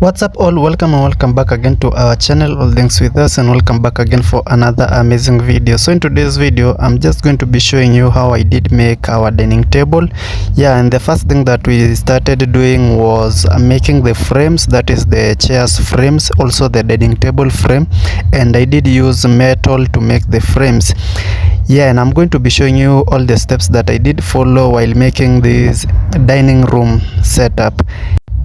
What's up all, welcome and welcome back again to our channel All Things With Us, and welcome back again for another amazing video. So in today's video I'm just going to be showing you how I did make our dining table. And the first thing that we started doing was making the frames, that is the chairs frames, also the dining table frame, and I did use metal to make the frames. And I'm going to be showing you all the steps that I did follow while making this dining room setup.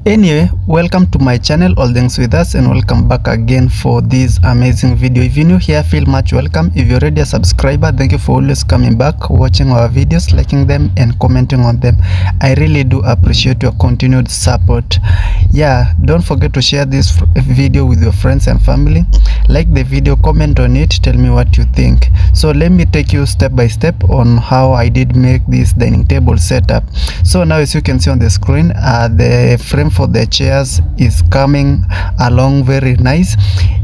Anyway, welcome to my channel All Things With Us, and welcome back again for this amazing video. If you're new here, feel much welcome. If you're already a subscriber, thank you for always coming back, watching our videos, liking them and commenting on them. I really do appreciate your continued support. Don't forget to share this video with your friends and family. Like the video, comment on it, tell me what you think. So let me take you step by step on how I did make this dining table setup. So now, as you can see on the screen, the frame for the chairs is coming along very nice,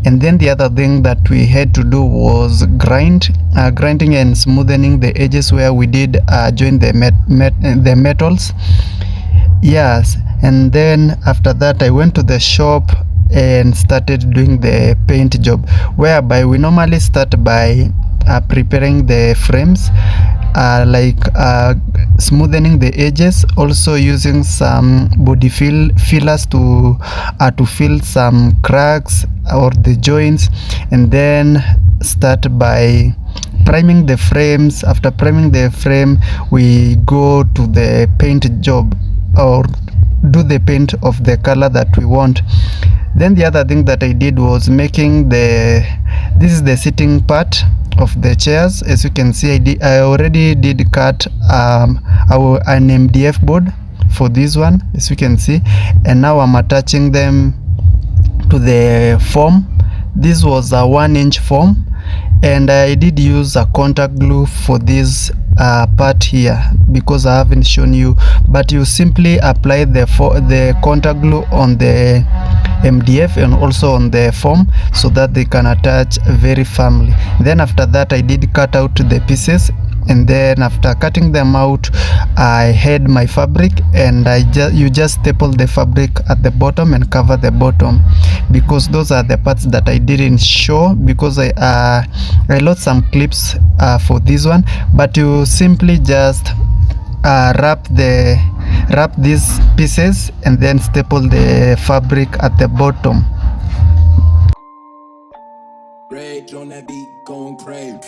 and then the other thing that we had to do was grinding and smoothing the edges where we did join the metals. And then after that I went to the shop and started doing the paint job, whereby we normally start by preparing the frames, smoothing the edges, also using some body fillers to fill some cracks or the joints, and then start by priming the frames. After priming the frame, we go to the paint job or do the paint of the color that we want. Then the other thing that I did was making this is the sitting part of the chairs. As you can see, I already did cut an MDF board for this one, as you can see, and now I'm attaching them to the foam. This was a 1-inch foam, and I did use a contact glue for this part here because I haven't shown you, but you simply apply the contact glue on the MDF and also on the foam so that they can attach very firmly. Then after that I did cut out the pieces, and then after cutting them out I had my fabric, and you just staple the fabric at the bottom and cover the bottom, because those are the parts that I didn't show because I lost some clips for this one. But you simply just wrap these pieces and then staple the fabric at the bottom. Rage on that beat, going crazy.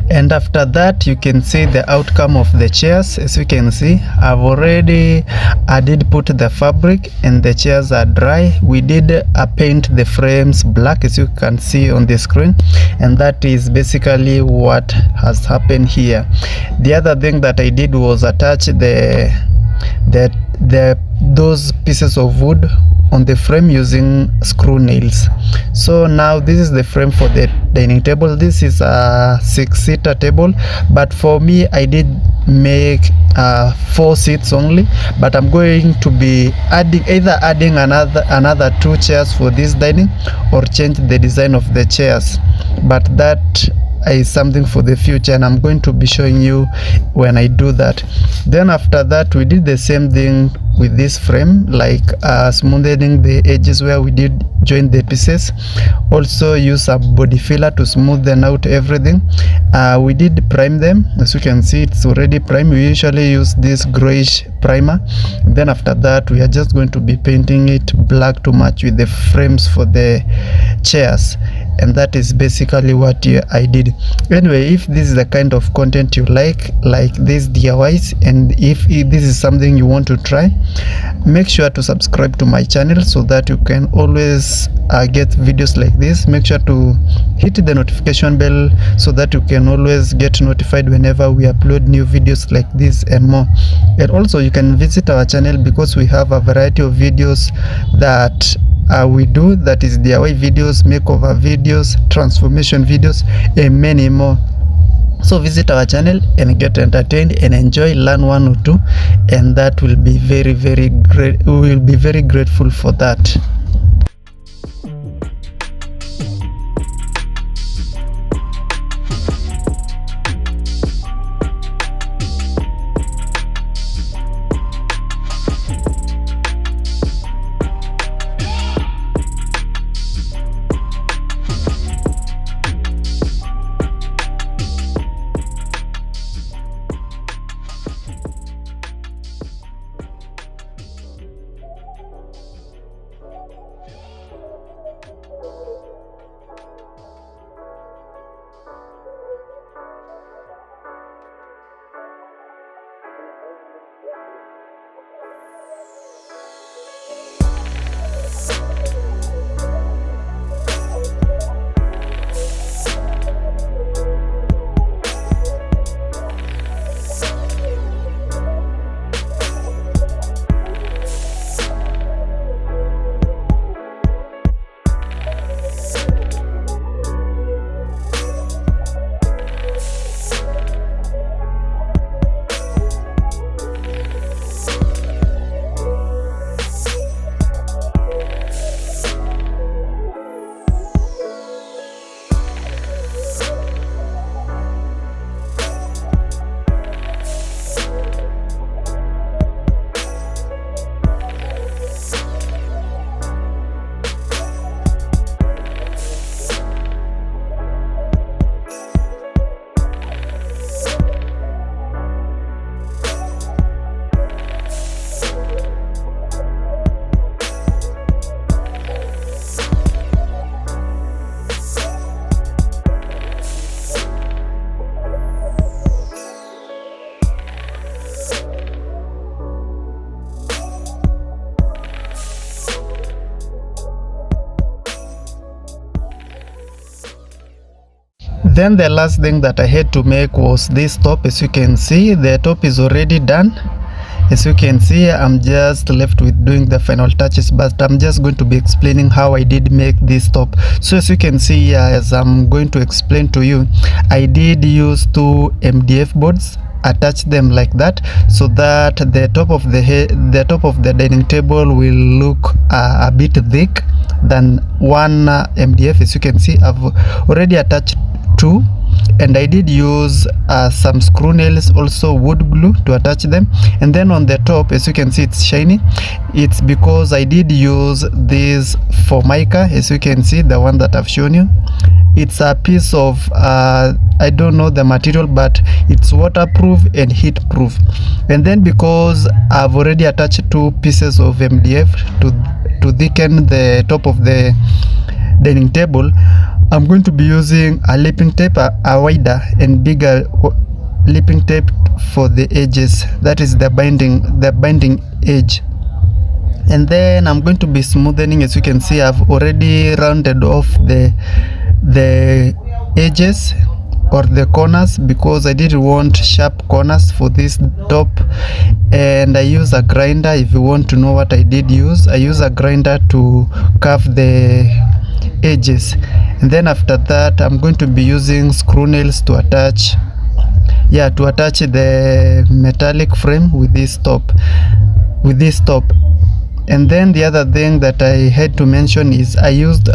And after that you can see the outcome of the chairs. As you can see, I did put the fabric and the chairs are dry. We did paint the frames black, as you can see on the screen, and that is basically what has happened here. The other thing that I did was attach the those pieces of wood on the frame using screw nails. So now this is the frame for the dining table. This is a 6-seater table, but for me I did make 4 seats only, but I'm going to be adding another 2 chairs for this dining, or change the design of the chairs, but that is something for the future, and I'm going to be showing you when I do that. Then after that, we did the same thing with this frame, like smoothing the edges where we did join the pieces. Also use a body filler to smoothen out everything. We did prime them. As you can see, it's already primed. We usually use this grayish primer. Then after that, we are just going to be painting it black to match with the frames for the chairs, and that is basically what I did. Anyway, if this is the kind of content you like this DIYs, and if this is something you want to try, make sure to subscribe to my channel so that you can always get videos like this. Make sure to hit the notification bell so that you can always get notified whenever we upload new videos like this and more. And also you can visit our channel because we have a variety of videos that we do, that is DIY videos, makeover videos, transformation videos, and many more. So visit our channel and get entertained and enjoy, learn 1 or 2, and that will be very great. We will be very grateful for that. Then the last thing that I had to make was this top. As you can see, the top is already done. As you can see, I'm just left with doing the final touches, but I'm just going to be explaining how I did make this top. So as you can see, as I'm going to explain to you, I did use 2 MDF boards, attach them like that, so that the top of the dining table will look a bit thick than one MDF. As you can see, I've already attached 2, and I did use some screw nails, also wood glue, to attach them. And then on the top, as you can see, it's shiny. It's because I did use this Formica, as you can see, the one that I've shown you. It's a piece of I don't know the material, but it's waterproof and heat proof. And then because I've already attached 2 pieces of MDF to thicken the top of the dining table, I'm going to be using a lipping tape, a wider and bigger lipping tape for the edges. That is the binding edge. And then I'm going to be smoothing. As you can see, I've already rounded off the edges or the corners, because I didn't want sharp corners for this top. And I use a grinder. If you want to know what I did use, I use a grinder to curve the edges. And then after that, I'm going to be using screw nails to attach the metallic frame with this top. And then the other thing that I had to mention is I used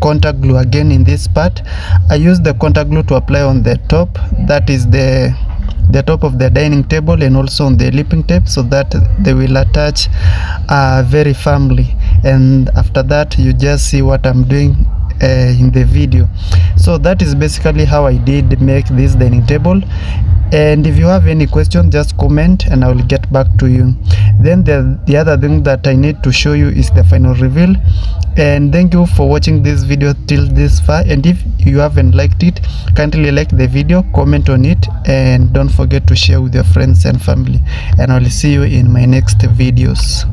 contact glue again in this part. I used the contact glue to apply on the top, that is the top of the dining table, and also on the lipping tape, so that they will attach very firmly. And after that, you just see what I'm doing in the video. So that is basically how I did make this dining table. And if you have any question, just comment and I will get back to you. Then the other thing that I need to show you is the final reveal. And thank you for watching this video till this far. And if you haven't liked it, kindly like the video, comment on it, and don't forget to share with your friends and family. And I will see you in my next videos.